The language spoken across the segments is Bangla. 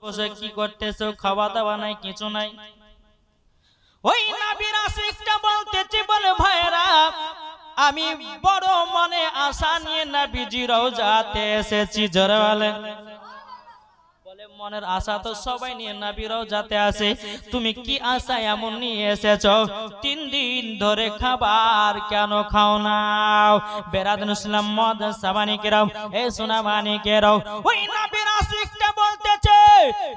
বসে কি করতেছো? খাওয়া দাওয়া নাই, কিছু নাই। ওই নবীর আশিকটা বলতেছে, বলে ভাইরা আমি বড় মনে আশা নিয়ে নবীজির রওজাতে এসেছি। জোরে বলেন। বলে মনের আশা তো সবাই নিয়ে নবীর রওজাতে আসে, তুমি কি আশা এমন নিয়ে এসেছো? 3 দিন ধরে খাবার কেন খাও না? বেরাদুন ইসলাম মদ সাবানি কেরাও, এ সোনা মানি কেরাও, ওই নবীর আশিকটা বলতেছে,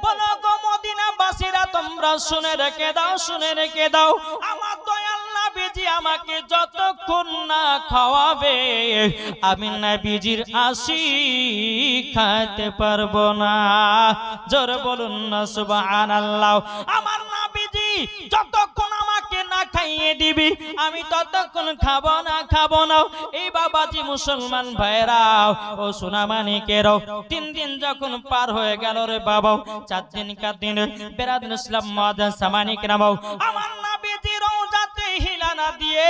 বলো গো মদিনা বাসীরা তোমরা শুনে রেখে দাও, শুনে রেখে দাও, আমার দয়াল নবীজি আমাকে যতক্ষণ না খাওয়াবে আমি নবীজির আশিক খাইতে পারবো না। জোরে বলুন না সুবহানাল্লাহ। আমার নবীজি যতক্ষণ আমাকে না খাইয়ে দিবি আমি ততক্ষণ খাবো না, খাবো না। এই বাবাজি মুসলমান ভাইরাও ও সোনা মানিকেরাও, 3 দিন যখন পার হয়ে গেল রে বাবা, 4 দিন 4 দিন বেরাদুন ইসলাম মদ সামানি কেরাও, আমার নবীজি রওজাতে হিলানা দিয়ে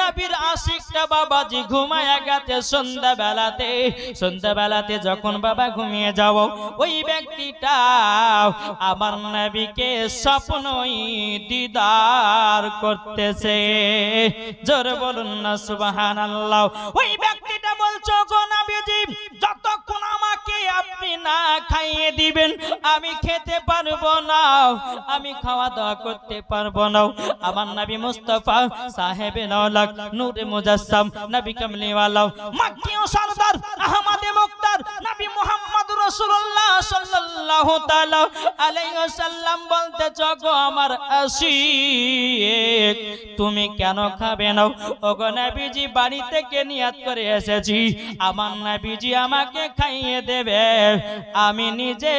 নবীর আশিকটা বাবাজি ঘুমায়া গেছে। সন্ধ্যাবেলাতে যখন বাবা ঘুমিয়ে যাও, ওই ব্যক্তিটা আমার নবীকে স্বপ্নই দিদার করতেছে। জোরে বলুন না সুবহানাল্লাহ। ওই ব্যক্তিটা বলছো, গো নবীজি যতক্ষণ আমাকে আপনি না খাইয়ে দিবেন আমি খেতে পারবো না, আমি খাওয়া দাওয়া করতে পারবো না। আমার নবী মুস্তাফা সাহেবে নওলাক নূরে মুজাসসাম নবী কামলিওয়ালা মক্কি ও সরদার আহমদে মুক্তার নবী মুহাম্মদ রাসূলুল্লাহ সাল্লাল্লাহু তাআলা আলাইহি ওয়াসাল্লাম বলতেছ, গো আমার আশিক তুমি কেন খাবে না? ওগো নবীজি বাড়ি থেকে নিয়াত করে এসেছি, আমার নবীজি আমাকে খাইয়ে দেবে, আমি নিজে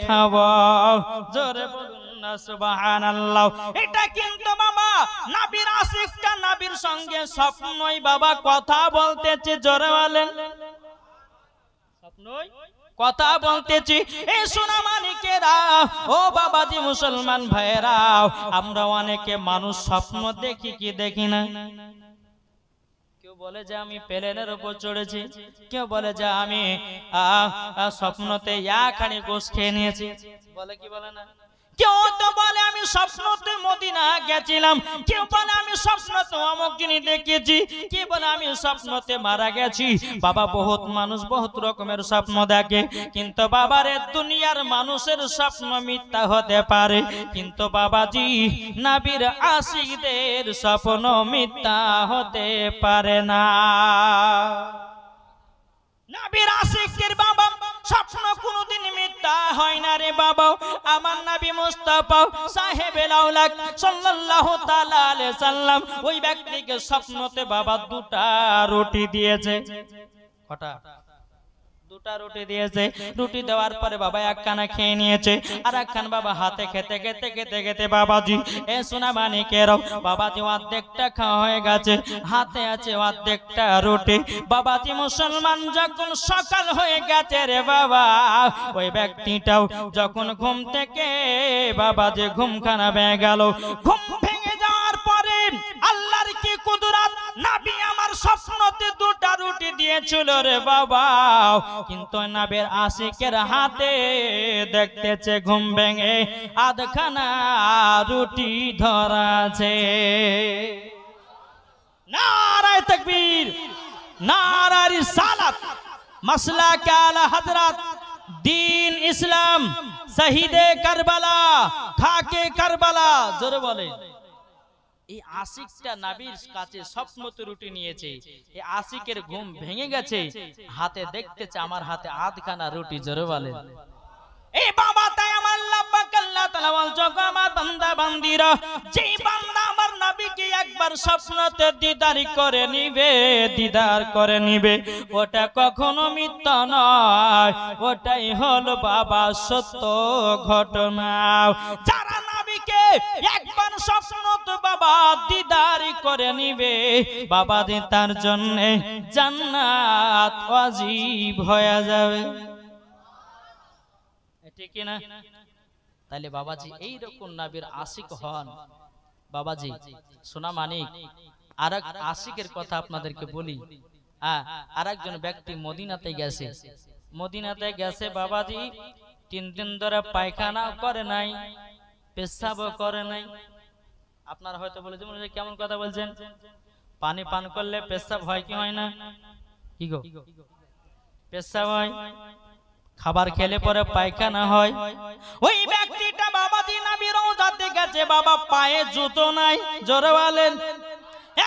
খাবো। জোরে বলুন না সুবহানাল্লাহ। এটা কিন্তু বাবা নবীর আশিকটা নবীর সঙ্গে স্বপ্নই বাবা কথা বলতেছে। জোরে বলেন, স্বপ্নই কথা বলতেছি। এই সোনা মানিকেরা ও বাবাজি মুসলমান ভাইরা, আমরা অনেকে মানুষ স্বপ্ন দেখি কি দেখি না? কেউ বলে যে আমি প্লেনের উপর চড়েছি, কেউ বলে যে আমি স্বপ্নতে একখানি গোশ খেয়ে নিয়েছি, বলে কি বলে না? কেউ তো বলে আমি স্বপ্নতে মদিনা গেছিলাম, কেউ বলে আমি স্বপ্নতে অমুক জিনিস দেখেছি, কে বলে আমি স্বপ্নতে মারা গেছি। বাবা বহুত মানুষ বহুত রকমের স্বপ্ন দেখে, কিন্তু বাবারে দুনিয়ার মানুষের স্বপ্ন মিথ্যা হতে পারে, কিন্তু বাবাজি নবীর আশিকদের স্বপ্ন মিথ্যা হতে পারে না। নবীর আশিকদের বাবা স্বপ্ন কোনদিন মিথ্যা হয় না রে বাবা। আমার নবী মুস্তাফা সাহেবে লাউলাক সাল্লাল্লাহু তাআলা আলাইহি সাল্লাম ওই ব্যক্তিকে স্বপ্নতে বাবা 2টা রুটি দিয়েছে। কটা? 2টা রুটি দিয়েছে। রুটি দেওয়ার পরে বাবা একখানা খেয়ে নিয়েছে, আর একখান বাবা হাতে খেতে খেতে খেতে খেতে বাবাজি এ সোনা মানিকেরাও বাবাজি অর্ধেকটা খাওয়া হয়ে গেছে, হাতে আছে অর্ধেকটা রুটি। বাবাজি মুসলমান যখন সকাল হয়ে গেছে রে বাবা, ওই ব্যক্তিটাও যখন ঘুম থেকে বাবাজি ঘুমখানা ভেঙে গেল, ঘুম ভেঙে যাওয়ার পরে আল্লাহর কি কুদরত, নবী আমার স্বপ্নতে 2টা রুটি দিয়েছিল রে বাবা, কিন্তু নবীর আশিকের হাতে দেখতেছে ঘুম ভেঙে আধখানা রুটি ধরা আছে। নারায়ে তাকবীর, নারায়ে রিসালাত, মাসলাক আলা হযরত দ্বীন ইসলাম, শহীদে কারবালা, খাকে কারবালা। জোরে বলে। এই আশিকটা নবীর কাছে স্বপ্নতে রুটি নিয়েছে, এই আশিকের ঘুম ভেঙে গেছে, হাতে দেখতেছে আমার হাতে আধখানা রুটি। জোরে বলেন। এই বাবা তাই আমার আল্লাহ তাআলা বলছো, আমার বান্দা বান্দিরা, যেই বান্দা আমার নবীকে একবার স্বপ্নতে দিদার করে নিবে, দিদার করে নিবে, ওটা কখনো মিথ্যা নয়, ওটাই হলো বাবা সত্য ঘটনা। যারা নবীকে একবার স্বপ্নতে বাবা দিদার করে নিবে, বাবা দিন তার জন্য জান্নাত ওয়াজিব হয়ে যাবে। ঠিক না? তাহলে বাবাজি এইরকম নবীর আশিক হন। বাবাজি সোনা মানিক আরেক আশিকের কথা আপনাদেরকে বলি। আরেকজন ব্যক্তি মদিনাতে গেছে, মদিনাতে গেছে বাবাজি 3 দিন ধরে পায়খানা করে নাই, পেশাবও করে নাই। আপনারা হয়তো বলেছেন কেমন কথা বলছেন, পানি পান করলে পেশাব হয় কি হয় না? কি গো, পেশাব হয়। খাবার খেলে পরে পায়খানা হয়। ওই ব্যক্তিটা বাবাজি নবীর রওজাতে গেছে, বাবা পায়ে জুতো নাই। জোরে বলেন।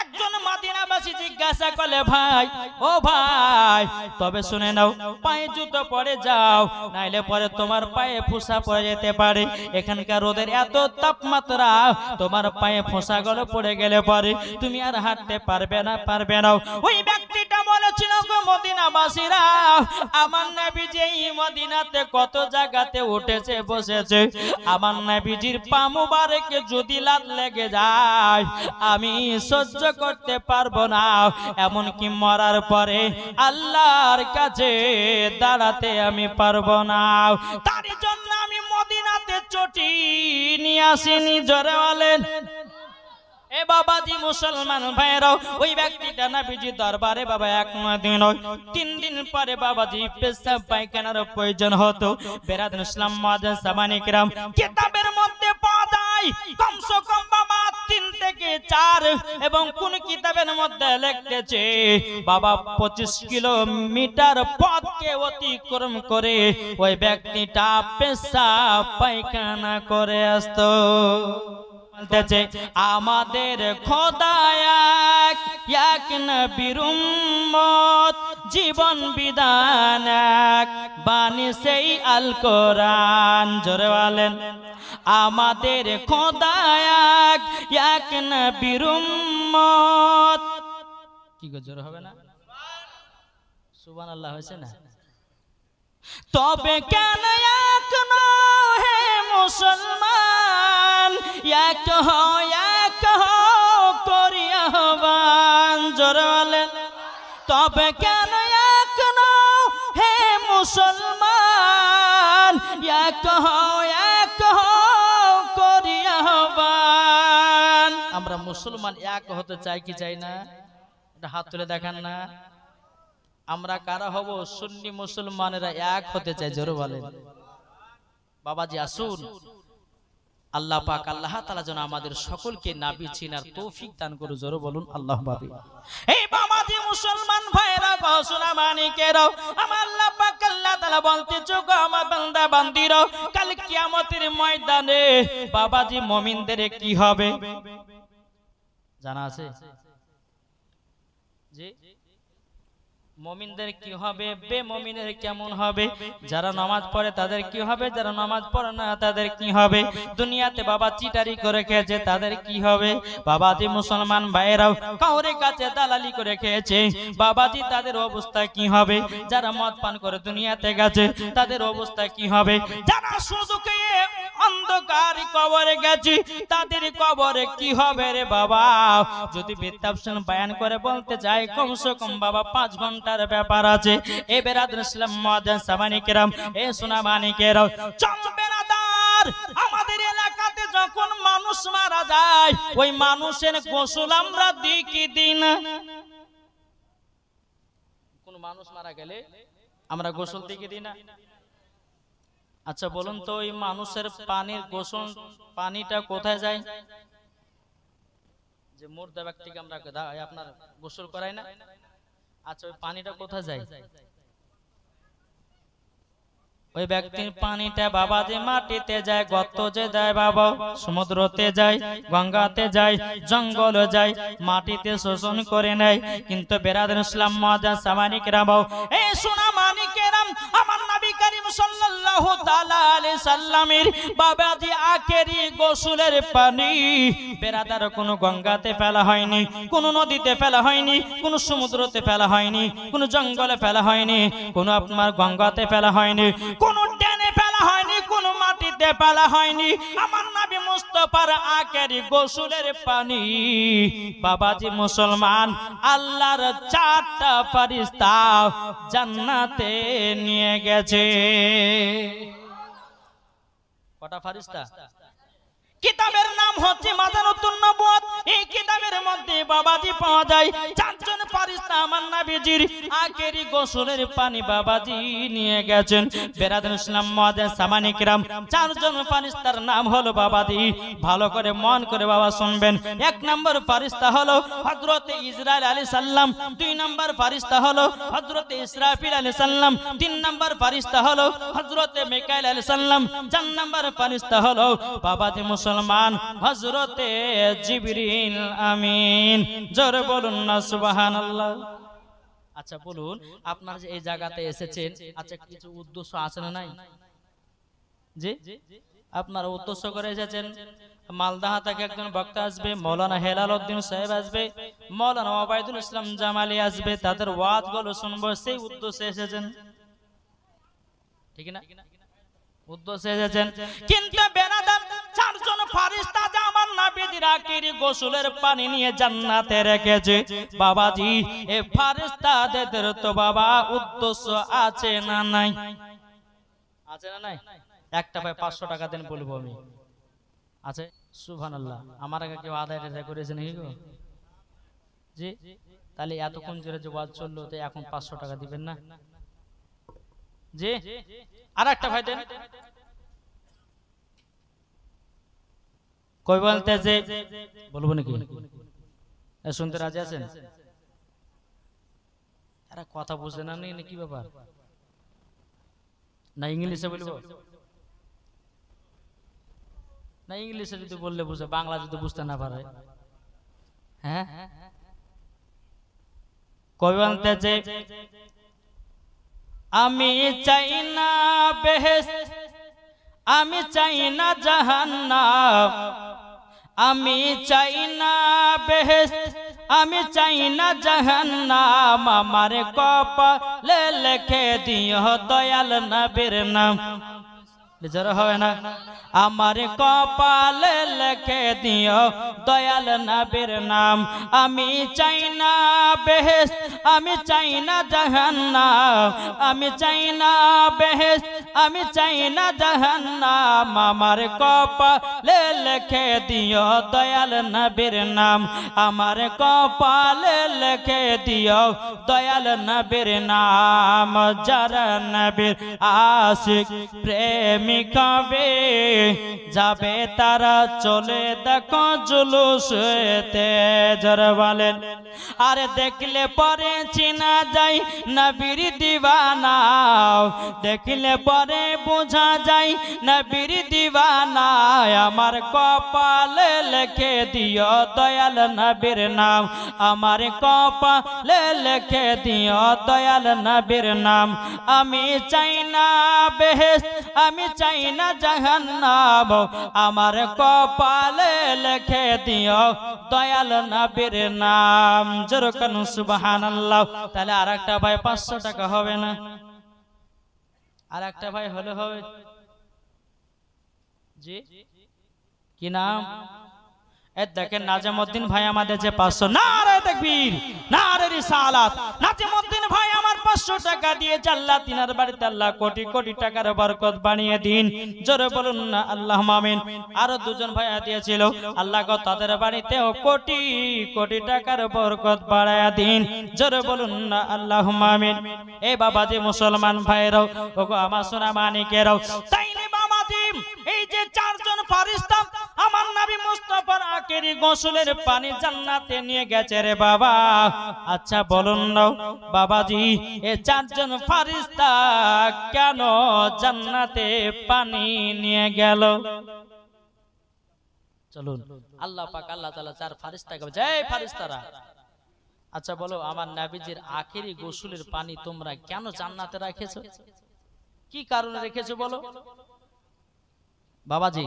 একজন মদিনাবাসী জিজ্ঞাসা করলে, ভাই ও ভাই তবে শুনে নাও, পায়ে জুতো পরে যাও, নাইলে পরে তোমার পায়ে ফোঁসা পড়ে যেতে পারে। এখানকার রোদের এত তাপমাত্রা, তোমার পায়ে ফোঁসাগুলো পড়ে গেলে পরে তুমি আর হাঁটতে পারবে না। ওই ব্যক্তিটা বলেছিল, গো মদিনাবাসীরা, আমার নবীজি এই মদিনাতে কত জায়গাতে উঠেছে বসেছে, আমার নবীজির পা মুবারকে যদি লাত লেগে যায় আমি সহ্য করতে পারবো না, এমনকি মরার পরে আল্লাহর কাছে দাঁড়াতে আমি পারবো না। তার জন্য আমি মদিনাতে চটি নিয়ে আসিনি। জোরে বলেন। এ বাবাজি মুসলমান ভাইরাও, ওই ব্যক্তিটা নবীজি দরবারে বাবা 1 নয় 2 নয় 3 দিন পরে বাবাজি পেশাব পায়খানার প্রয়োজন হতো। বেরাদুল ইসলাম মুআজ্জিন সামানি কিরাম কিতাবের মধ্যে পাওয়া যায় কমসে কম বাবা 3 থেকে 4, এবং কোন কিতাবের মধ্যে লিখতেছে বাবা 25 কিলোমিটার পথকে অতিক্রম করে ওই ব্যক্তিটা পেশাব পায়খানা করে আসতো। আমাদের খোদা এক নবীর উম্মত, জীবন বিধান এক, বাণী সেই আল কোরআন। জোরে বলেন। আমাদের খোদা এক নবীর উম্মত। কি গো, জোরে হবে না? সুবহানাল্লাহ হয়েছে না? তবে কেন এক হে মুসলমান, এক করি আহ্বান। জোরে বলেন। তবে কেন এক হে মুসলমান, এক করি আহ্বান। আমরা মুসলমান এক হতে চাই কি চাই না? এটা হাত তুলে দেখান না। আমরা কারা হব? সুন্নি মুসলমানেরা এক হতে চাই। জোরে বলেন। বাবাজি আসুন, আল্লাহ পাক আল্লাহ তাআলা যেন আমাদের সকলকে নবী চিনার তৌফিক দান করুন। জোরে বলুন আল্লাহ পাক। এই বাবাজি মুসলমান ভাইরা গো, শোনা মানিকেরা, আমার আল্লাহ পাক আল্লাহ তাআলা বলতেছে, গো আমার বান্দা বান্দিরা, কাল কিয়ামতের ময়দানে বাবাজি মুমিনদের কি হবে জানা আছে? জি, মুমিনদের কি হবে, বেমুমিনের কেমন হবে? যারা নামাজ পড়ে তাদের কি হবে, যারা নামাজ পড়ে না তাদের কি হবে? দুনিয়াতে বাবা চিটারি করে খেয়েছে তাদের কি হবে? বাবাজি মুসলমান ভাইরাও, কাউরে কাছে দালালি করে খেয়েছে বাবাজি, তাদের অবস্থা কি হবে? যারা মদ পান করে দুনিয়াতে গেছে তাদের অবস্থা কি হবে? যারা শুধু খেয়ে অন্ধকার কবরে গেছে তাদের কবরে কি হবে রে বাবা? যদি বিতাফসিল বয়ান করে বলতে চাই, কমসে কম বাবা 5 ঘন্টার ব্যাপার আছে। এ বেরাদুল ইসলাম মুআজ্জিন সামানি কিরাম, এ সোনা মানিকেরা, চল বেরাদার, আমাদের এলাকাতে যখন মানুষ মারা যায় ওই মানুষের গোসল আমরা দিই কি দিই না? কোন মানুষ মারা গেলে আমরা গোসল দিই কি দিই না? আচ্ছা বলুন তো, ওই মানুষের পানির গোসল পানিটা কোথায় যায়? যে মুর্দা ব্যক্তিকে আমরা আপনার গোসল করাই না, আচ্ছা ওই পানিটা কোথায় যায়? ওই ব্যক্তির পানিটা বাবা যে মাটিতে যায়, গর্ত যে যায় বাবা, সমুদ্রতে যায়, গঙ্গাতে যায়, জঙ্গলে যায়, মাটিতে শোষণ করে নেয়। কিন্তু বেরাদুল ইসলাম মুআজ্জিন সামানি কিরাম, এই সোনা মানিকেরাম, আমার নবী করিম সাল্লাল্লাহু তাআলা আলাইহি সাল্লামের বাবাজি আখেরি গোসলের পানি বেরাদার কোনো গঙ্গাতে ফেলা হয়নি, কোনো নদীতে ফেলা হয়নি, কোনো সমুদ্রতে ফেলা হয়নি, কোনো জঙ্গলে ফেলা হয়নি, কোনো আপনার গঙ্গাতে ফেলা হয়নি, কোনো ড্যানে ফেলা হয়নি, কোনো মাটিতে ফেলা হয়নি। আমার নবী মুস্তাফার আখেরি গোসলের পানি বাবাজি মুসলমান আল্লাহর 4টা ফেরেশতা জান্নাতে নিয়ে গেছে। কটা ফেরেশতা? কিতাবের নাম হচ্ছে মাজানুতুন নবুয়ত। এই কিতাবের মধ্যে বাবাজি পাওয়া যায় 4 জন ফারিস্তা আমার নবীজির আখেরি গোসলের পানি বাবাজি নিয়ে গেছেন। বেরাদার ইসলাম মুআজ্জিন সামানি কিরাম, চারজন ফারিস্তার নাম হলো বাবাজি, ভালো করে মন করে বাবা শুনবেন। এক নম্বর ফারিস্তা হলো হযরতে ইসরাইল আলাইহিস সালাম, দুই নম্বর ফারিস্তা হলো হযরতে ইসরাফিল আলাইহিস সালাম, তিন নম্বর ফারিস্তা হলো হযরতে মিকাইল আলাইহিস সালাম, চার নম্বর ফারিস্তা হলো বাবাজি মুসলমান হযরতে জিবরিল আমিন। জোরে বলুন না সুবহানাল্লাহ। আচ্ছা বলুন, আপনারা যে এই জায়গাতে এসেছেন, আচ্ছা কিছু উদ্দেশ্য আছে না নাই? জি, আপনারা উদ্দেশ্য করে এসেছেন। মালদাহা থেকে একজন বক্তা আসবে, মৌলানা হেলাল উদ্দিন সাহেব আসবে, মৌলানা ওবায়দুল ইসলাম জামালি আসবে, তাদের ওয়াজগুলো শুনবো, সেই উদ্দেশ্যে এসেছেন, ঠিক না? উদ্দেশ্যে এসেছেন। কিন্তু বেরাদার চারজন ফারিস্তা যে আমার নবীজির আখেরি গোসলের পানি নিয়ে জান্নাতে রেখেছে বাবাজি, এই ফারিস্তাদের তো বাবা উদ্দেশ্য আছে না নাই? আছে না নাই? একটা ভাই 500 টাকা দেন বলবো আমি। আছে? সুবহানাল্লাহ। আমার আগে কেউ আদায় করেছে নাকি গো? জি, তাহলে এতক্ষণ জোরে যে ওয়াজ চললো, তো এখন 500 টাকা দিবেন না? জি, আর একটা ভাই দেন। কই বলতে যে বলবো নাকি? শুনতে রাজি আছেন? এরা কথা বুঝে না নি, কি ব্যাপার? না ইংলিশে বলবো? না ইংলিশে যদি বললে বুঝে, বাংলা যদি বুঝতে না পারে? হ্যাঁ, কই বলতে যে আমি চাই না বেহেশত, আমি চাই না জাহান্নাম, আমি চাই না বেহেশত, আমি চাই না জাহান্নাম, আমার কপালে লিখে দিও দয়াল নবীর নাম। যারা হয় না, আমার কপালে লিখে দিও দয়াল নবীর নাম। আমি চাই না বেহেশত, আমি চাই না জাহান্নাম, আমি চাই না বেহেশত, আমি চাই না জাহান্নাম, আমার কপালে লিখে দিও দয়াল নবীর নাম, আমার কপালে লিখে দিও দয়াল নবীর নাম। যারা নবীর আশিক প্রেমিক হবে, যাবে তারা চলে দেখো জুলুসেতে। যারা বলেন আরে দেখলে পরে চিনা যায় নবীর দিওয়ানা, দেখলে পরে বোঝা যায় নবীর দিওয়ানা, আমার কপালে লিখে দিও দয়াল নবীর নাম, আমার কপালে লিখে দিও দয়াল নবীর নাম। আমি চাই না বেহেশত, আমি চাই না জাহান্নাম, আমার কপালে লিখে দিও দয়াল নবীর নাম। যেরকম সুবহানাল্লাহ। তাহলে আরেকটা ভাই 500 টাকা হবে না? আরেকটা ভাই হলে হবে। জি, কি নাম? দেখেন নাজিমউদ্দিন ভাই আমাদের যে 500, নারে তাকবীর, নারে রিসালাত। নাজিমউদ্দিন ভাই আমার 500 টাকা দিয়ে আল্লাহ তিনার বাড়িতে আল্লাহ কোটি কোটি টাকার বরকত বানিয়ে দিন। জোরে বলুন না আল্লাহুম্মা আমিন। আরো দুজন ভাই দিয়েছিল, আল্লাহ গো তাদের বাড়িতেও কোটি কোটি টাকার বরকত বাড়ায়া দিন। জোরে বলুন না আল্লাহুম্মা আমিন। এই বাবাজি মুসলমান ভাইরাও, ওগো আমার সোনা মানিকেরাও, তাই না বাবাজি, এই যে চারজন ফারিস্তা আমার নবী মুস্তাফার আখেরি গোসলের পানি জান্নাতে নিয়ে গেছে রে বাবা। আচ্ছা বলুন না বাবাজি, এই চারজন ফারিস্তা কেন জান্নাতে পানি নিয়ে গেল? চলুন, আল্লাহ পাক আল্লাহ তাআলা চার ফারিস্তাকে বলছে, এই ফারিস্তারা, আচ্ছা বলো আমার নবীজির আখেরি গোসলের পানি তোমরা কেন জান্নাতে রেখেছো? কি কারণে রেখেছো বলো বাবাজি?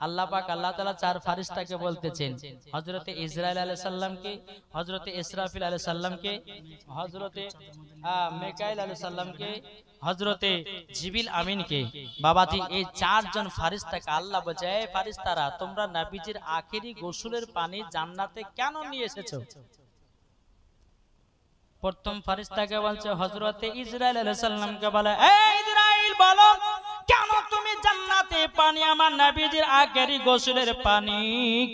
আল্লাহ পাক আল্লাহ তাআলা চার ফারিস্তাকে বলতেছেন, হযরতে ইসরাইল আলাইহিস সালামকে, হযরতে ইসরাফিল আলাইহিস সালামকে, হযরতে মিকাইল আলাইহিস সালামকে, হযরতে জিবরিল আমিনকে। বাবাজি এই চারজন ফারিস্তাকে আল্লাহ বলছে, এই ফারিস্তারা তোমরা নবীজির আখেরি গোসলের পানি জান্নাতে কেন নিয়ে এসেছো? প্রথম ফারিস্তাকে বলছে হযরতে ইসরাইল আলাইহিস সালামকে বলে, এই ইসরাইল বলো কেন তুমি জান্নাতে পানি আমার নবীজির আখেরি গোসলের পানি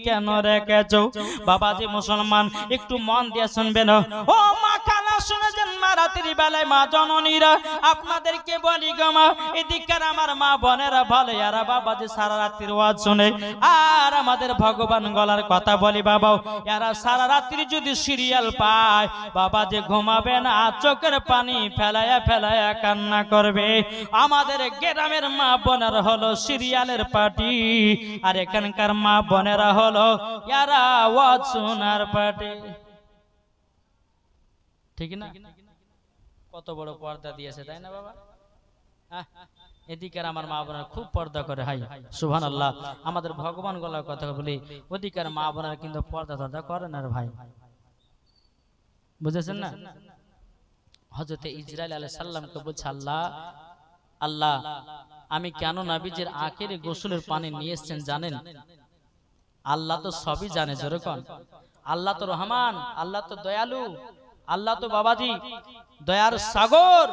কেন রেখেছো? বাবাজি মুসলমান একটু মন দিয়ে শুনবেন। ও মা খালা শুনেছেন, মা রাতের বেলায় মা জননীরা আপনাদেরকে বলি গো মা, এদিককার আমার মা বোনেরা ভালো এরা বাবাজি সারা রাত্রির ওয়াজ শুনে, আর আমাদের ভগবান গলার কথা বলি বাবা, এরা সারা রাত্রি যদি সিরিয়াল পায় বাবাজি ঘুমাবে না, চোখের পানি ফেলায়া ফেলায়া কান্না করবে। আমাদের গ্রামের মা বোনেরা হলো সিরিয়ালের পার্টি, আর এখানকার মা বোনেরা হলো এরা ওয়াজ শোনার পার্টি। ঠিক না? কত বড় পর্দা দিয়েছে, তাই না বাবা? এদিকের আমার মা বোনেরা খুব পর্দা করে, হাই সুবহানাল্লাহ। আমাদের ভগবান গলার কথা বলি, ওদিকের মা বোনেরা কিন্তু পর্দা টর্দা করে না ভাই, বুঝেছেন না? হযরতে ইসরাইল আলাইহিস সালামকে বলছে, আল্লাহ আল্লাহ আমি কেন নবীজির আখেরি গোসলের পানি নিয়ে এসেছেন জানেন? আল্লাহ তো সবই জানে, যেরকম আল্লাহ তো রহমান, আল্লাহ তো দয়ালু, আল্লাহ তো বাবাজি দয়ার সাগর।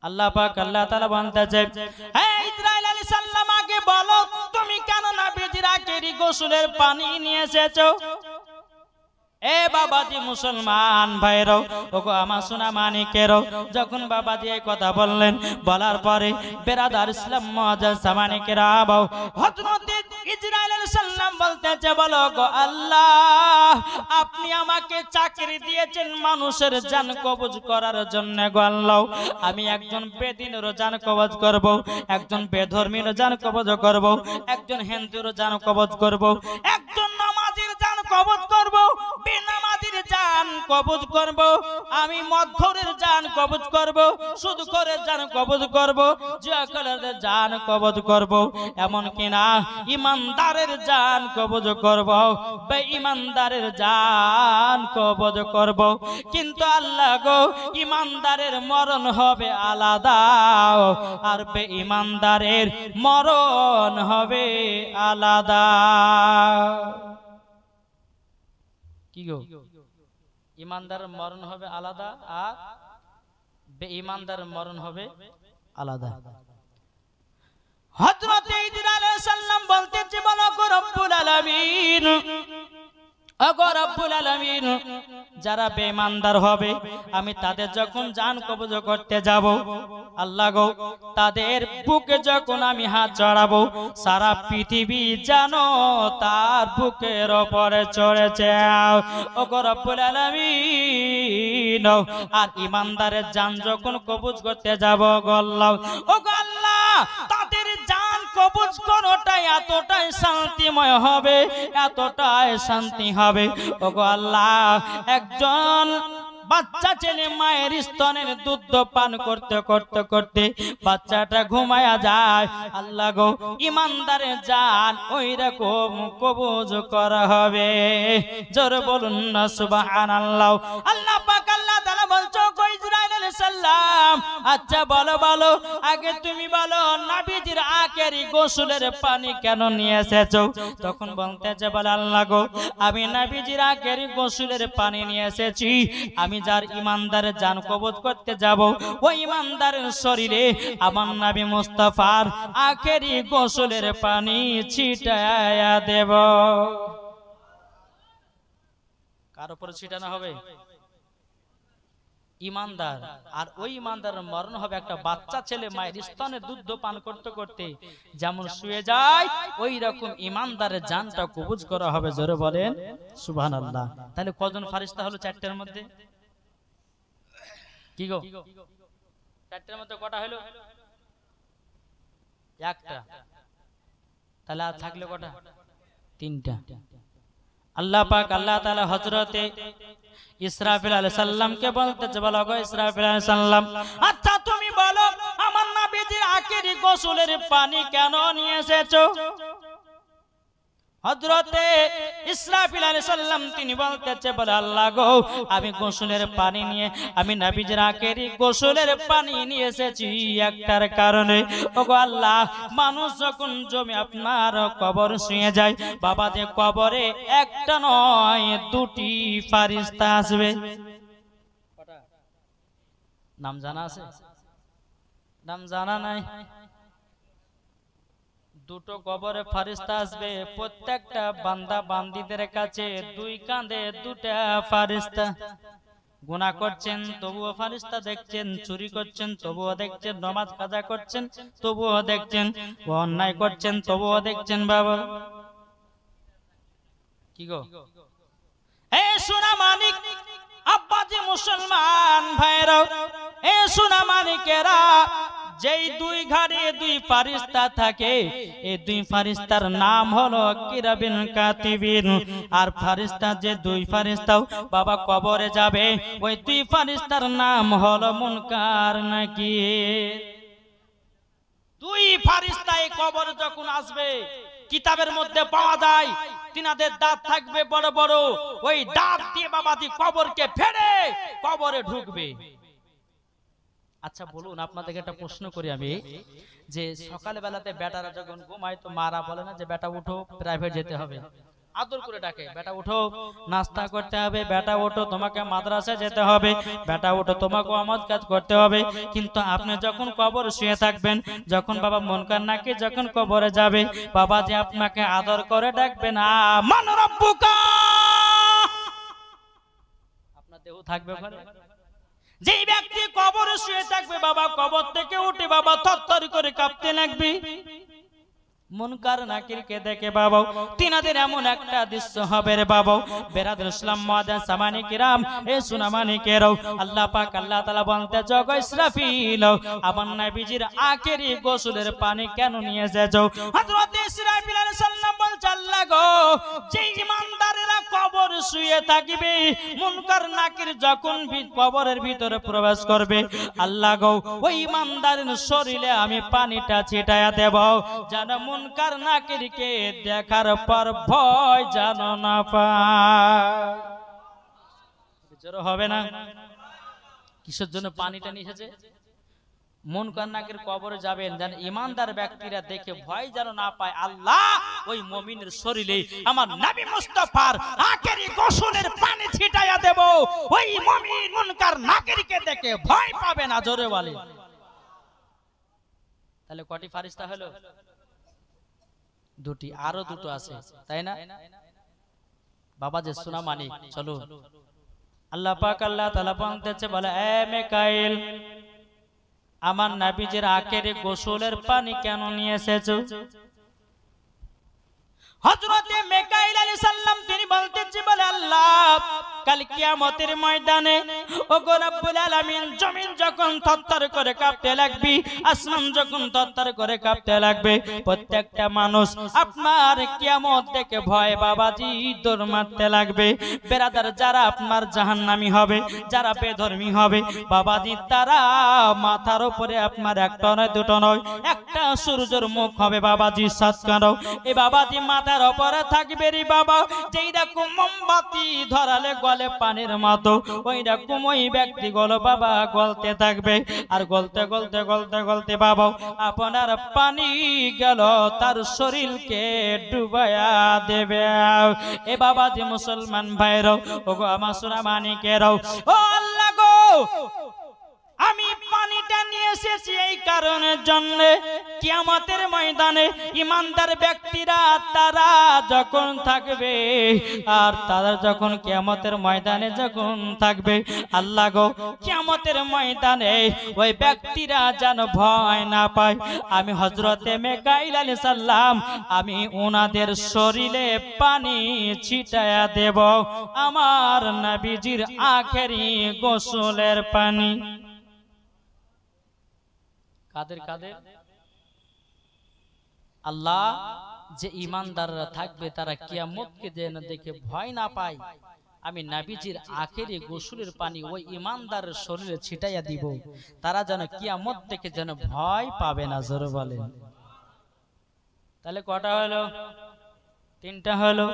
আল্লাহ পাক আল্লাহ তাআলা বলতেছে, হে ইসরাইল আলাইহিস সালাম আগে বলো তুমি কেন নবীজির আখেরি গোসলের পানি নিয়ে এসেছো? এ বাবাজি মুসলমান ভাইরাও, ওগো আমার সোনা মানিকেরও, যখন বাবাজি এই কথা বললেন, বলার পরে বেরাদার ইসলাম মুআজ্জাজ সামানিকেরা আবাও হযরত ইসরাইল আলাইহিস সালাম বলতেছে, বলো গো আল্লাহ আপনি আমাকে চাকরি দিয়েছেন মানুষের জান কবজ করার জন্য গো আল্লাহ, আমি একজন বেদিনের জান কবজ করব, একজন বেধর্মীর জান কবজ করব, একজন হিন্দুর জান কবজ করব, একজন নামাজীর জান কবজ করব, বেনামাজীর জান কবজ করব, আমি মধ্যরের জান কবজ করব, সুদ করে জান কবজ করব, জিয়াকলের জান কবজ করব, এমন কি না ইমানদারের জান কবজ করব, বেঈমানদারের জান কবজ করব। কিন্তু আল্লাহ গো ইমানদারের মরণ হবে আলাদা, আর বেঈমানদারের মরণ হবে আলাদা। কি গো, ইমানদারের মরণ হবে আলাদা আর বেঈমানদারের মরণ হবে আলাদা। হযরত ইসরাইল আলাইহিস সালাম বলতেছে, বলো গো রব্বুল আলামিন, ওগো রব্বুল আলামিন যারা বেঈমানদার হবে আমি তাদের যখন জান কবজ করতে যাব, আল্লাহ গো তাদের বুকে যখন আমি হাত চড়াবো সারা পৃথিবী জানো তার বুকের উপরে চড়েছে, ওগো রব্বুল আলামিন। আর ইমানদারের জান যখন কবজ করতে যাব গো আল্লাহ, ওগো আল্লাহ তাদের জান কবজ করাটাই এতটাই শান্তিময় হবে, এতটাই শান্তি হবে, ওগো আল্লাহ একজন বাচ্চা ছেলে মায়ের স্তনের দুধ পান করতে করতে করতে বাচ্চাটা ঘুমায়া যায়, আল্লাহ গো ইমানদারের জান ওই রকম কবজ করা হবে। জোরে বলুন না সুবহানাল্লাহ। আল্লাহ পাক আল্লাহ তাআলা বলছো গো ইসরাইল আলাইহিস সালাম, আচ্ছা বলো বলো আগে তুমি বলো নবীজির আখেরি গোসলের পানি কেন নিয়ে এসেছো? তখন বলতেছে, বলে আল্লাহ গো আমি নবীজির আখেরি গোসলের পানি নিয়ে এসেছি, আমি যার ইমানদারের জান কবজ করতে যাব ওই ইমানদারের শরীরে আমার নবী মুস্তাফার আখেরি গোসলের পানি ছিটায়া দেব। কার উপর ছিটানো হবে? ইমানদার। আর ওই ইমানদারের মরণ হবে একটা বাচ্চা ছেলে মায়ের স্তনে দুধ পান করতে করতে যেমন শুয়ে যায় ওই রকম ইমানদারের জানটা কবজ করা হবে। জোরে বলেন সুবহানাল্লাহ। তাহলে কজন ফেরেশতা হলো চারটার মধ্যে? কি গো চারটার মধ্যে কটা হলো? একটা। তাহলে আর থাকলো কটা? তিনটা। আল্লাহ পাক আল্লাহ তাআলা হযরতে ইসরাফিল আলাইহিস সালামকে বলতেছে, বলো গো ইসরাফিল আলাইহিস সালাম, আচ্ছা তুমি বলো আমার নবীজির আখেরি গোসলের পানি কেন নিয়ে এসেছো? হযরতে ইসরাফিল আলাইহিস সালাম তিনি বলতেছে, বলে আল্লাহ গো আমি গোসলের পানি নিয়ে আমি নবীজির আখেরি গোসলের পানি নিয়ে এসেছি একটার কারণে। ওগো আল্লাহ মানুষ যখন জমি আপনার কবর শুয়ে যায় বাবা, যে কবরে একটা নয় দুটি ফেরেশতা আসবে। নাম জানা আছে? নাম জানা নাই? দুটো কবরে ফেরেশতা আসবে, প্রত্যেকটা বান্দা বান্দীদের কাছে দুই কাঁধে দুটা ফেরেশতা। গুনাহ করছেন তবুও ফেরেশতা দেখছেন, চুরি করছেন তবুও দেখছেন, নামাজ কাজা করছেন তবুও দেখছেন, অন্যায় করছেন তবুও দেখছেন। বাবা কি গো, এ সোনা মানিক আব্বাজি মুসলমান ভাইরা, এ সোনা মানিকেরা, যেই দুই ঘাড়ে দুই ফেরেশতা থাকে, এই দুই ফেরেশতার নাম হলো কিরাবিন কাতিবিন। আর ফেরেশতা যে দুই ফেরেশতাও বাবা কবরে যাবে, ওই দুই ফেরেশতার নাম হলো মুনকার নাকির। দুই ফেরেশতা এই কবরে যখন আসবে, কিতাবের মধ্যে পাওয়া যায় তিনাদের দাঁত থাকবে বড় বড়, ওই দাঁত দিয়ে বাবাজি কবরকে ফেড়ে কবরে ঢুকবে। আচ্ছা বলুন, আপনাদেরকে একটা প্রশ্ন করি আমি, যে সকালে বেলাতে বেটারা যখন ঘুমায় তো মারা বলে না যে বেটা উঠো প্রাইভেট যেতে হবে, আদর করে ডাকে, বেটা উঠো নাস্তা করতে হবে, বেটা ওঠো তোমাকে মাদ্রাসায় যেতে হবে, বেটা ওঠো তোমাকে আমল কাজ করতে হবে। কিন্তু আপনি যখন কবরে শুয়ে থাকবেন, যখন বাবা মুনকার নাকির যখন কবরে যাবে, বাবা যে আপনাকে আদর করে ডাকবে না, মান রব্বুকা, আপনার দেহ থাকবে ওখানে। যেই ব্যক্তি কবরে শুয়ে থাকবে বাবা, কবর থেকে উঠে বাবা থরথর করে কাঁপতে লাগবে। মুনকার নাকিরকে দেখে বাবা তিনাদের এমন একটা দৃশ্য হবে রে বাবা, বেরাদুল ইসলাম মুআজ্জিন সামানি কিরাম, এ সুনামানিকেরাও, আল্লাহ পাক আল্লাহ তাআলা বলতে জগ ইসরাফিল, আমার নবীজির আখেরি গোসলের পানি কেন নিয়ে এসেছো? হযরত ইসরাফিল আলাইহিস সালাম বলছে, আল্লাহ গো, যে ইমানদারেরা কবর শুয়ে থাকবে, মুনকার নাকির যখন কবরের ভিতরে প্রবেশ করবে, আল্লাহ গো, ওই ইমানদারের শরীরে আমি পানিটা ছিটায়া দেব, যেন মুনকার নাকিরকে দেখার পর ভয় যেন না পায়। জোরে হবে না? কিসের জন্য পানিটা নিয়ে এসেছে? মুনকার নাকির কবরে যাবেন যেন ইমানদার ব্যক্তিরা দেখে ভয় যেন না পায়। আল্লাহ ওই মুমিনের শরীরে আমার নবী মুস্তাফার আখেরি গোসলের পানি ছিটায়া দেব, ওই মুমিন মুনকার নাকিরকে দেখে ভয় পাবে না। জোরে বলে। তাহলে কটি ফেরেশতা হলো? দুটি, আরো দুটো আছে, তাই না? বাবা যে সোনা মানিক, চলো আল্লাহ পাক আল্লাহ তাআলা বলতেছে, বলে এ মিকাইল, আমার নবীজির আখেরি গোসলের পানি কেন নিয়ে এসেছো? হযরতে মিকাইল আলাইহিস সালাম তিনি বলতেছে, বলে আল্লাহ, কাল কিয়ামতের ময়দানে ওগো রব্বুল আলামিন, জমিন যখন থরথর করে কাঁপতে লাগবে, আসমান যখন থরথর করে কাঁপতে লাগবে, প্রত্যেকটা মানুষ আপনার কিয়ামত দেখে ভয় বাবাজি দৌড় মারতে লাগবে। বেরাদার, যারা আপনার জাহান্নামী হবে, যারা বেধর্মী হবে বাবাজি, তারা মাথার উপরে আপনার একটা নয় দুটো নয়, একটা সূর্যের মুখ হবে বাবাজি সাতখানা। এ বাবাজি মাথার উপরে থাকবে রে বাবা, যেই রকম মোমবাতি ধরালে গলে পানির মতো, ওই রকম ওই ব্যক্তি গুলো বাবা গলতে থাকবে। আর গলতে গলতে গলতে গলতে বাবা আপনার পানি গেল তার শরীরকে ডুবায়া দেবে। এ বাবা যে মুসলমান ভাইরাও, ওগো আমার সোনা মানিকেরাও, ও আল্লাহ গো, আমি পানিটা নিয়ে এসেছি এই কারণের জন্য, কিয়ামতের ময়দানে ইমানদার ব্যক্তিরা তারা যখন থাকবে, আর তারা যখন কিয়ামতের ময়দানে যখন থাকবে, আল্লাহ গো, কিয়ামতের ময়দানে ওই ব্যক্তিরা যেন ভয় না পায়, আমি হযরতে মিকাইল আলাইহিস সালাম আমি ওনাদের শরীরে পানি ছিটায়া দেব, আমার নবীজির আখেরি গোসলের পানি। কাদের কাদের? আল্লাহ, যে ইমানদাররা থাকবে তারা কিয়ামতকে যেন দেখে ভয় না পায়, আমি নবীজির আখেরি গোসলের পানি ওই ইমানদারের শরীরে ছিটাইয়া দিব, তারা যেন কিয়ামত দেখে যেন ভয় পাবে না। জোরে বলেন। তাহলে কটা হলো? তিনটা হলো।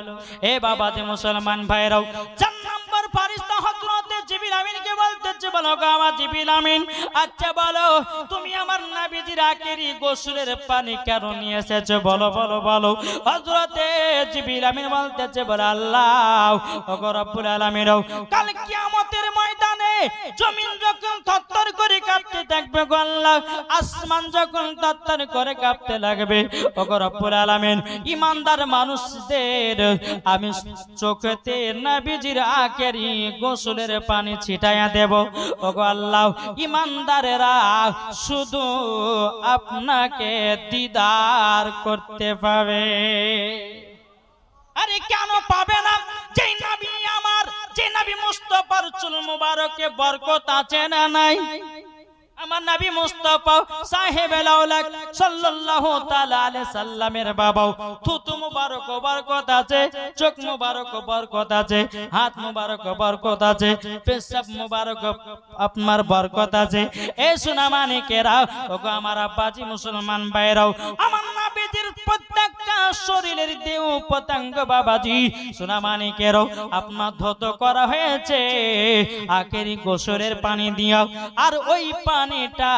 এ বাবা যে মুসলমান ভাইরাও, 4 নম্বর ফেরেশতা হযরতে জিবরিল আমিনকে বলতেছে, বলো গো আমার জিবরিল আমিন, আচ্ছা বলো, তুমি আমার নবীজির আখেরি গোসলের পানি কেন নিয়ে এসেছো? বলো বলো বলো। হযরতে জিবরিল আমিন বলতেছে, বলে আল্লাহ ওগো রব্বুল আলামিন, কাল কিয়ামতের ময়দানে জমিন যখন থরথর করে কাঁপতে থাকবে গো আল্লাহ, আসমান যখন থরথর করে কাঁপতে লাগবে ও গো রব্বুল আলামিন, ইমানদার মানুষদের আমি চোখেতে নবীজির আখেরি গোসলের পানি ছিটাইয়া দেব ও গো আল্লাহ। ইমানদারেরা শুধু আপনাকে দিদার করতে পাবে। আরে কেন পাবে না? যে নবী আমার, যে নবী মুস্তাফার চুল মুবারকে বরকত আছে না নাই? আমার নবী মুস্তাফা সাহেবুল আওলাদ সাল্লাল্লাহু তাআলা আলাইহি সাল্লামের বাবাও থুতু মুবারক বরকত আছে, চোখ মুবারক বরকত আছে, হাত মুবারক বরকত আছে, পেশাব মুবারক আপনার বরকত আছে। এই সোনা মানিকেরা ওগো আমার আব্বাজি মুসলমান ভাইরাও, আমার নবীজির প্রত্যেকটা শরীরের দেহ পতঙ্গ বাবাজি সোনা মানিকেরাও আপনার ধৌত করা হয়েছে আখেরি গোসলের পানি দিয়া। আর ওই পানিটা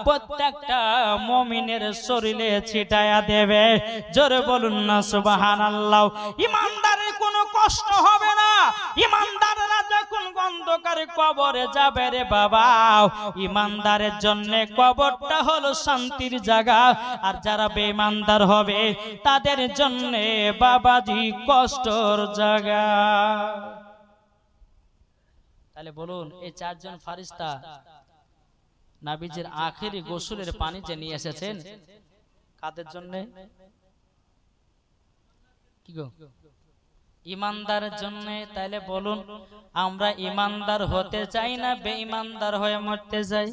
প্রত্যেকটা মুমিনের শরীরে ছিটায়া দেবে। জোরে বলুন না সুবহানাল্লাহ। ইমানদারের কোনো কষ্ট হবে না। ইমানদাররা যখন অন্ধকার কবরে যাবে রে বাবা, ইমানদারের জন্য কবরটা হলো শান্তির জায়গা, আর যারা বেঈমানদার হবে তাদের জন্য বাবাজি কষ্টর জায়গা। তাহলে বলুন, এই চারজন ফারিস্তা নবীজির আখেরি গোসলের পানি যে নিয়ে এসেছেন কাদের জন্য? কি গো? ইমানদারের জন্য। তাইলে বলুন, আমরা ইমানদার হতে চাই না বেঈমানদার হয়ে মরতে চাই?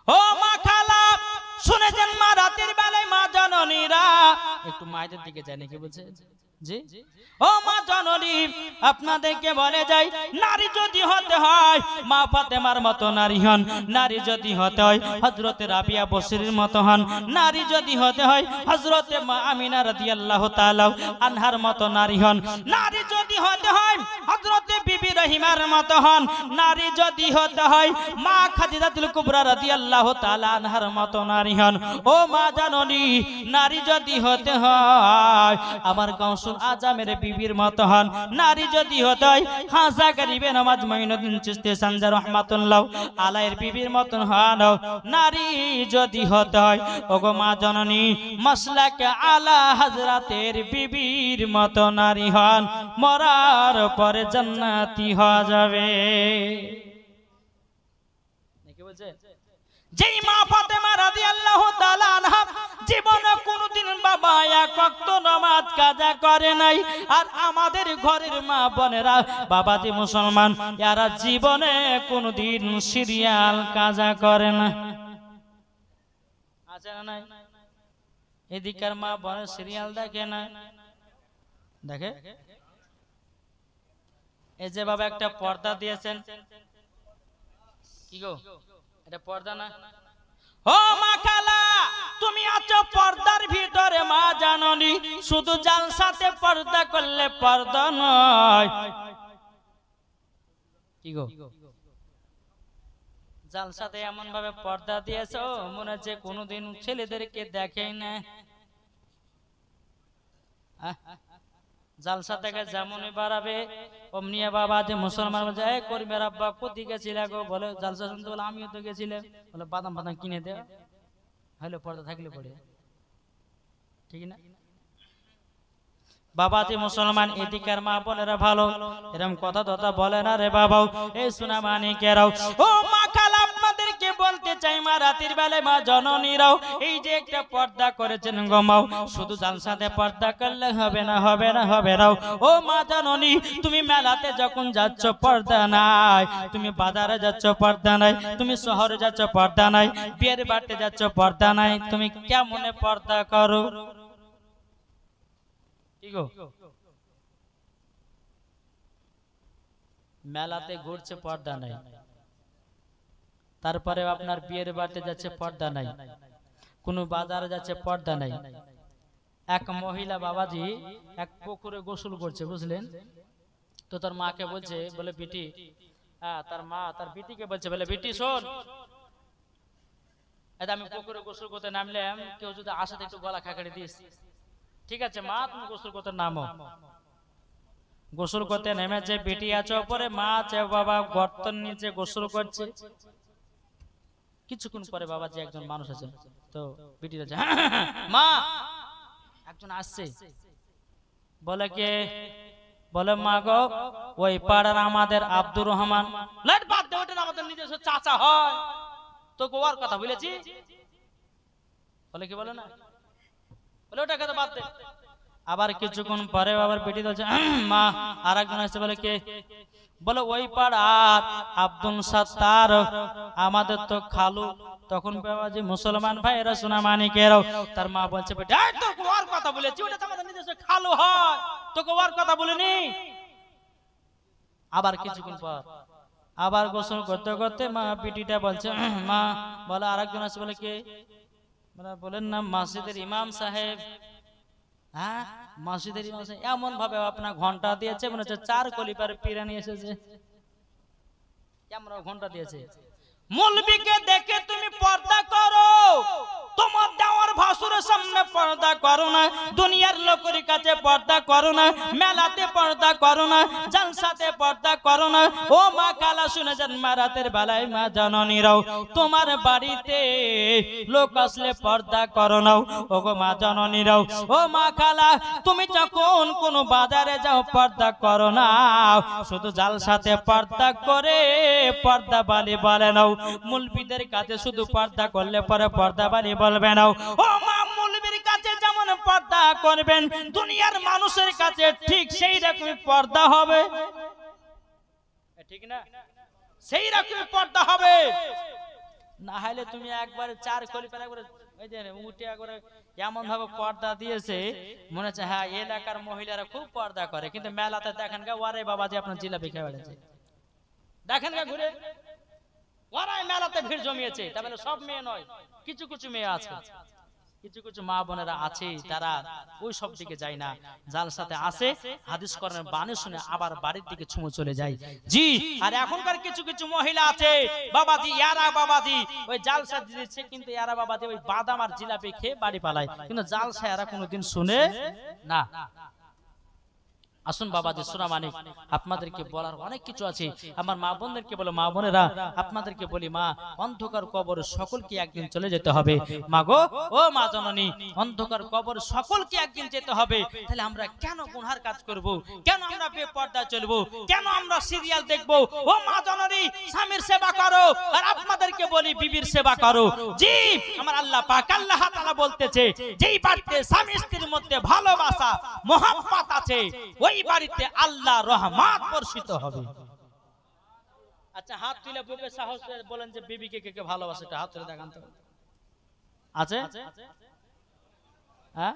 ও মা খালা শুনেছেন, মা রাতের বেলায় মা জননীরা, একটু মায়েদের দিকে যায় নাকি বলছে জি? ও মা জননী আপনাদেরকে বলে যাই, নারী যদি হতে হয় মা ফাতেমার মতো নারী হন, নারী যদি হতে হয় হযরতে রাবিয়া বসরির মতো হন, নারী যদি হতে হয় হযরতে মা আমিনা রাদিয়াল্লাহু তাআলা আনহার মতো নারী হন, নারী যদি হতে হয় হযরতে বিবি রহিমার মতো হন, নারী যদি হতে হয় মা খাদিজাতুল কুবরা রাদিয়াল্লাহু তাআলা আনহার মতো নারী হন। ও মা জননী, নারী যদি হতে হয় আমার গাউসুল আজমের বিবির মতো হন, নারী যদি হতে হয় খাজা গরিবে নওয়াজ মঈনুদ্দিন চিশতি সানজা রাহমাতুল্লাহ আলাইহির বিবির মতো হন, নারী যদি হতে হয় ওগো মা জননী মাসলাকে আলা হযরতের বিবির মতো নারী হন, মরার পরে জান্নাতি হয়ে যাবে। নাকি বলছে? যেই মা ফাতেমা রাদিয়াল্লাহু তাআলা আনহা জীবনে কোনদিন বাবা এক ওয়াক্ত নামাজ কাজা করে নাই, আর আমাদের ঘরের মা বোনেরা বাবাজি মুসলমান এরা জীবনে কোনদিন সিরিয়াল কাজা করে না। আছে না নাই? এদিকার মা বোনের সিরিয়াল দেখে না? দেখে? এই যে বাবা একটা পর্দা দিয়েছেন, কি গো এটা পর্দা না? ও মা খালা তুমি আছো পর্দার ভিতরে মা জাননি, শুধু জালসাতে পর্দা করলে পর্দা নয়। কি গো জালসাতে এমন ভাবে পর্দা দিয়েছো মনে হচ্ছে কোনোদিন ছেলেদেরকে দেখেই না। জালসা থেকে যেমনই বাড়াবে অমনি বাবা যে মুসলমান বলছে এই করিমের আব্বা কোথায় গেছিলে গো? বলে জালসা শুনতে, বলে আমিও তো গেছিলাম। বলে বাদাম বাদাম কিনে দে, হইলো পর্দা থাকলে পড়ে, ঠিক না? বাবাজি মুসলমান এদিকার মা বোনেরা ভালো এরকম কথা কথা বলে না রে বাবাও। এই সোনা মানিকেরাও, ও মা খালা আপনাদেরকে বলতে চাই, মা রাতের বেলায় মা জননীরাও এই যে একটা পর্দা করেছেন গমাও, শুধু জালসাতে পর্দা করলে হবে না, হবে না, হবে না। ও মা জননী তুমি মেলাতে যখন যাচ্ছ পর্দা নাই, তুমি বাজারে যাচ্ছ পর্দা নাই, তুমি শহরে যাচ্ছ পর্দা নাই, বিয়ের বাড়িতে যাচ্ছ পর্দা নাই, তুমি কেমনে পর্দা করো? মেলাতে ঘুরছে পর্দা নাই, তারপরে আপনার বিয়ের বাড়িতে যাচ্ছে পর্দা নাই, কোন বাজারে যাচ্ছে পর্দা নাই। এক মহিলা বাবাজি এক পুকুরে গোসল করছে, বুঝলেন তো? তার মাকে বলছে, বলে বিটি, তার মা তার বিটিকে বলছে, বলে বিটি শোন, আমি পুকুরে গোসল করতে নামলাম, কেউ যদি আসাতে একটু গলা খাকাড়ি দিস। ঠিক আছে মা, তুমি গোসল করতে নামো। গোসল করতে নেমেছে, বেটি আছে ওপরে, মা আছে বাবা গর্তের নিচে গোসল করছে। কিছুক্ষণ পরে বাবাজি একজন মানুষ আছে, তো বেটি আছে, মা একজন আসছে, বলে কে? বলে মা গো, ওই পাড়ার আমাদের আব্দুর রহমান। লাইট বাদ দে, ওটা আমাদের নিজস্ব চাচা হয়, তোকে ওর কথা বলেছি? বলে কি বলে না, বলে ওটা কথা বাদ দে। আবার কিছুক্ষণ পরে আবার বেটি বলছে, মা আর একজন আসছে, বলে কে? বলে ওই পাড়ার আব্দুল সাত্তার, আমাদের তো খালু। তখন বাবাজি মুসলমান ভাইরা সোনা মানিকেরাও, তার মা বলছে, বেটা তোকে ওর কথা বলেছি, ওটা তো আমাদের নিজস্ব খালু হয়, তোকে ওর কথা বলিনি। আবার কিছুক্ষণ পর আবার গোসল করতে করতে মা পিটিটা বলছে, মা বলে আরেকজন আছে, বলে কে? বলেন না মসজিদের ইমাম সাহেব। হ্যাঁ, মসজিদের ইমাম সাহেব এমন ভাবে আপনার ঘন্টা দিয়েছে মনে হচ্ছে 4 কলিপার পিরানি এসেছে, কেমন ঘন্টা দিয়েছে। মৌলবীকে দেখে তুমি পর্দা করো, তোমার দেওয়ার ভাসুরের সামনে পর্দা করো না, দুনিয়ার লোকের কাছে পর্দা করো না, মেলাতে পর্দা করো না, জলসাতে পর্দা করো না। ও মা খালা শুনে যান, মা রাতের বেলায় মা জননীরাও, তোমার বাড়িতে লোক আসলে পর্দা করো না। ও গো মা জননীরাও, ও মা খালা, তুমি যখন কোন বাজারে যাও পর্দা করো না, শুধু জালসাতে পর্দা করে পর্দা বালি বলে নাও। মুলবিদের কাছে শুধু পর্দা করলে পরে পর্দা বালি বলবে না। ও মা, মুলবির কাছে যেমন পর্দা করবেন, দুনিয়ার মানুষের কাছে ঠিক সেই রকম পর্দা হবে, ঠিক না? সেই রকম পর্দা হবে, না হলে তুমি একবারে 4 কলিপার একবারে ওই যে উঠে একবারে এমন ভাবে পর্দা দিয়েছে মনে হচ্ছে হ্যাঁ এলাকার মহিলারা খুব পর্দা করে, কিন্তু মেলাতে দেখেন গা ওরে বাবাজি আপনার জিলাপি খেয়ে বেড়েছে, দেখেন গা ঘুরে ওরাই মেলাতে ভিড় জমিয়েছে। তাহলে সব মেয়ে নয়, কিছু কিছু মেয়ে আছে, কিছু কিছু মা বোনেরা আছে, তারা ওই সব দিকে যায় না, জালসাতে আসে, হাদিস কোরআনের বাণী শুনে আবার বাড়ির দিকে ছুঁয়ে চলে যায়। জি, আর এখনকার কিছু কিছু মহিলা আছে বাবাজি, ইয়ারা বাবাজি ওই জালসা দিচ্ছে, কিন্তু ইয়ারা বাবাজি ওই বাদাম আর জিলাপি খেয়ে বাড়ি পালায়, কিন্তু জালসা এরা কোনোদিন শুনে না। আসুন বাবাজি সোনা মানিক, আপনাদেরকে বলার অনেক কিছু আছে। আমার মা বোনদেরকে বলো, মা বোনেরা আপনাদেরকে বলি, মা অন্ধকার কবরে সকলকে একদিন চলে যেতে হবে। মা গো, ও মা জননী, অন্ধকার কবরে সকলকে একদিন যেতে হবে। তাহলে আমরা কেন গুনার কাজ করব? কেন আমরা বেপর্দা চলবো? কেন আমরা সিরিয়াল দেখবো? ও মা জননী, স্বামীর সেবা করো, আর আপনাদেরকে বলি বিবির সেবা করো। জি, আমার আল্লাহ পাক আল্লাহ তাআলা বলতেছে, যেই বাড়িতে স্বামী স্ত্রীর মধ্যে ভালোবাসা মহব্বত আছে, ওই বাড়িতে আল্লাহ রহমত বর্ষিত হবে। আচ্ছা, হাত তুলে বলবে সাহস বলেন যে বিবিকে কে কে ভালোবাসে, এটা হাত তুলে দেখান তো। আছে? হ্যাঁ,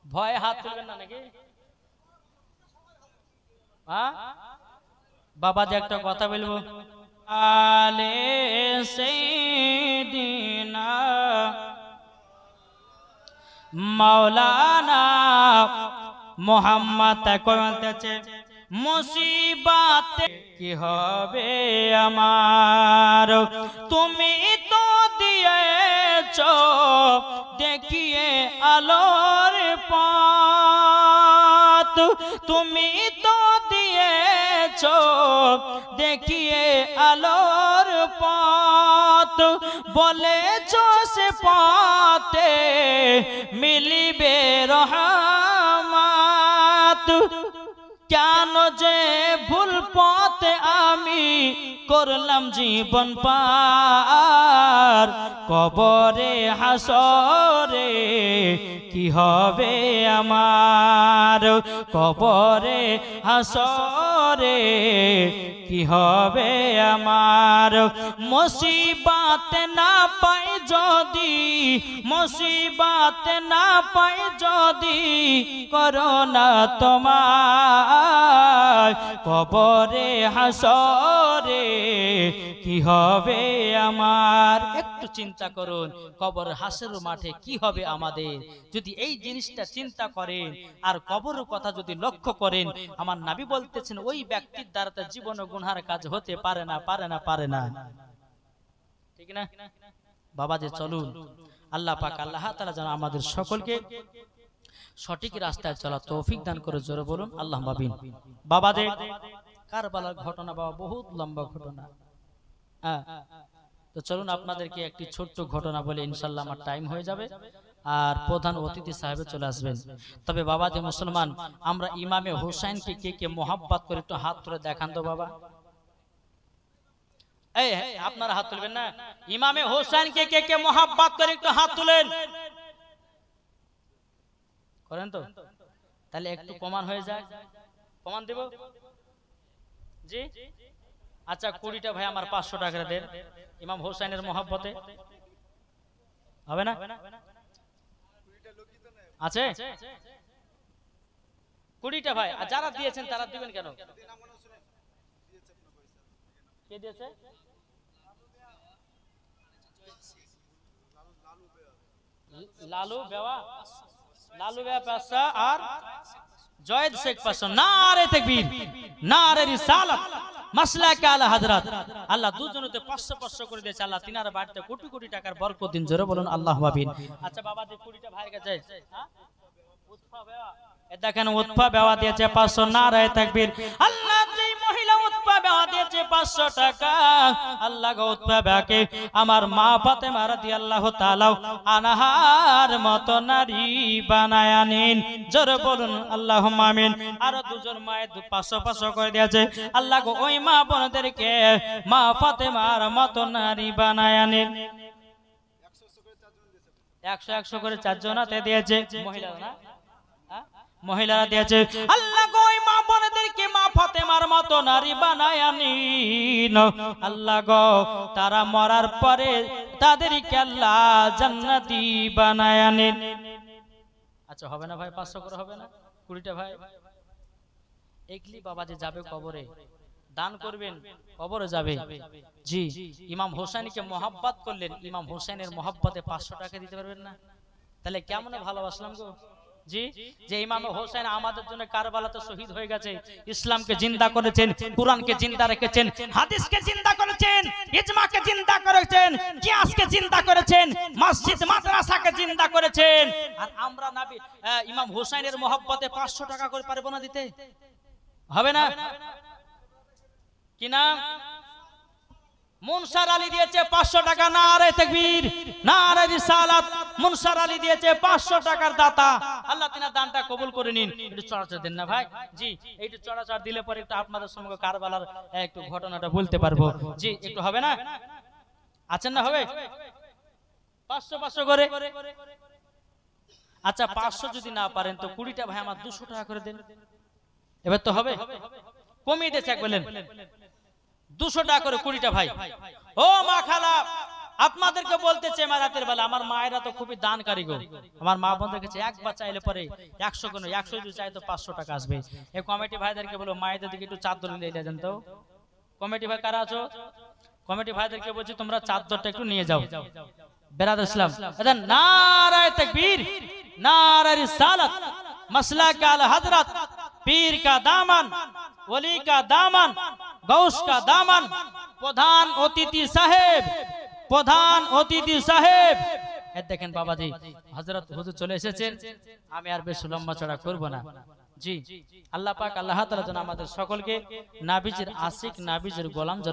ভয়ে হাত তুলবেন না নাকি? হ্যাঁ, বাবাজি একটা কথা বলবো, আলে সাইয়্যিদিনা মাওলানা মোহাম্মদ কইতেছে, মুসিবত কি হবে আমার, তুমি তো দিয়েছো দেখিয়ে আলোর পথ, তুমি তো দিয়েছো দেখিয়ে আলোর পথ, বলেছো সে পথে মিলিবে রহমত, কেন যে ভুল পথে আমি করলাম জীবন পার, কবরে হাসরে কি হবে আমার, কবরে হাসরে কি হবে আমার, মুসিবত না পাই যদি, মুসিবত না পাই যদি করোনা তোমার, কবরে হাসরে কি হবে আমার। একটু চিন্তা করুন, কবর হাসরের মাঠে কি হবে আমাদের, যদি এই জিনিসটা চিন্তা করেন আর কবরের কথা যদি লক্ষ্য করেন, আমার নবী বলতেছেন ওই ব্যক্তির দ্বারা জীবন গুনার কাজ হতে পারে না, পারে না, পারে না, ঠিক না বাবাজি? চলুন আল্লাহ পাক আল্লাহ তাআলা যেন আমাদের সকলকে সঠিক রাস্তায় চলা তৌফিক দান করে জোরে বলুন আল্লাহুম্মা আমিন। বাবাদের কারবালার ঘটনা বাবা বহুত লম্বা ঘটনা। হ্যাঁ, তো চলুন আপনাদেরকে একটি ছোট্ট ঘটনা বলে ইনশাআল্লাহ আমার টাইম হয়ে যাবে, আর প্রধান অতিথি সাহেবে চলে আসবেন। তবে বাবা যে মুসলমান, আমরা ইমামে হোসেনকে কে কে মোহাব্বত করে একটু হাত তুলে দেখান তো বাবা। এই আপনারা হাত তুলবেন না? ইমামে হোসেনকে কে কে মোহাব্বত করে একটু হাত তুলেন। করেন তো? তাহলে একটু প্রমাণ হয়ে যায়। প্রমাণ দেব জি? আচ্ছা 20টা ভাই আমার 500 টাকা দেন ইমাম হোসেনের মোহাব্বতে, হবে না? আছে 20টা ভাই, আর যারা দিয়েছেন তারা দিবেন কেন? কে দিয়েছে? লালু বেওয়া, লালু বেওয়া 500 আর জয়েদ শেখ 500। নারে তাকবীর, নারে রিসালাত, মাসলাকে আলা হযরত। আল্লাহ দুজনতে 500 করে দিয়েছে। আল্লাহ তিনার বাড়িতে কোটি কোটি টাকার বরকত দিন, জোরে বলুন আল্লাহুম্মা আমিন। আচ্ছা বাবা যে 20টা ভাইয়ের কাছে উৎফা বেওয়া, দেখেন উৎফা বেওয়া দিয়েছে 500। নারে তাকবীর। আল্লাহ যেই মহিলা উৎফা বেওয়া দিয়েছে 500 টাকা, আল্লাহ গো উৎফা বেওয়াকে আমার মা ফাতেমা রাদিয়াল্লাহু তাআলা আনহার মতো নারী বানায়া নিন, জোরে বলুন আল্লাহুম্মা আমিন। আর দুজন মায়ের 500 করে দিয়েছে। আল্লাহ গো ওই মা বোনদেরকে মা ফাতেমার মতো নারী বানায়া নিন। 100 করে 4 জনাতে দিয়েছে, মহিলারা না, মহিলারা দিয়েছে। আল্লাহ গো ওই মা বোনদেরকে মা ফাতেমার মতো নারী বানায়া নিন। আল্লাহ গো তারা মরার পরে তাদেরকে আল্লাহ জান্নাতি বানায়া নিন। আচ্ছা হবে না ভাই? 500 করে হবে না? 20টা ভাই একলি বাবা যে যাবে কবরে, দান করবেন, কবরে যাবে। জি, ইমাম হোসেনকে মোহাব্বত করলেন, ইমাম হোসেনের মোহাব্বতে 500 টাকা দিতে পারবেন না? তাহলে কেমন ভালোবাসলাম গো। জি, যে ইমাম হোসেন আমাদের জন্য কারবালাতে শহীদ হয়ে গেছে, ইসলামকে জিন্দা করেছেন, কোরআনকে জিন্দা রেখেছেন, হাদিসকে জিন্দা করেছেন, ইজমাকে জিন্দা করেছেন, কিয়াসকে জিন্দা করেছেন, মসজিদ মাদ্রাসাকে জিন্দা করেছেন। আর আমরা নবী ইমাম হোসেনের মোহাব্বতে 500 টাকা করে পারবো না দিতে? হবে না? কি না? মুনসার আলী দিয়েছে 500 টাকা। নারে তাকবীর, নারে রিসালাত। মুনসার আলী দিয়েছে 500 টাকার দাতা। আল্লাহ তিনার দানটা কবুল করে নিন। একটু চড়াচড় দেন না ভাই? জি, একটু চড়াচড় দিলে পরে একটু আপনাদের সঙ্গে কারবালার একটু ঘটনাটা বলতে পারবো। জি, একটু হবে না? আছেন না? হবে 500 করে। আচ্ছা 500 যদি না পারেন তো 20টা ভাই আমার 200 টাকা করে দেন। এবার তো হবে? কমিয়ে দিয়েছে এক বলেন 200 টাকা করে 20টা ভাই। ও মা খালা, আপনাদেরকে বলতেছে মা রাতের বেলা, আমার মায়েরা তো খুবই দানকারী গো। আমার মা বোনদের কাছে একবার চাইলে পরে 100 কোনো 100 যদি চাই তো 500 টাকা আসবে। এই কমিটি ভাইদেরকে বলো মায়েদের দিকে একটু চাদর নিয়ে দেন তো। কমিটি ভাই কারা আছো? কমিটি ভাইদেরকে বলছি তোমরা চাদরটা একটু নিয়ে যাও। বেরাদর ইসলাম, নারে তাকবীর, নারে রিসালাত, মাসলাকে আলা হযরত, পীর का दामन, वली का दामन, गौस का दामन। প্রধান অতিথি সাহেব, প্রধান অতিথি সাহেব, দেখেন বাবাজি হযরত হুজুর চলে এসেছেন। আমি আর বেশি লম্বা চড়া করব না। জি, আল্লাহ পাক আল্লাহ তাআলা যেন আমাদের সকলকে নাবিজের আশিক, নাবিজের গোলাম যেন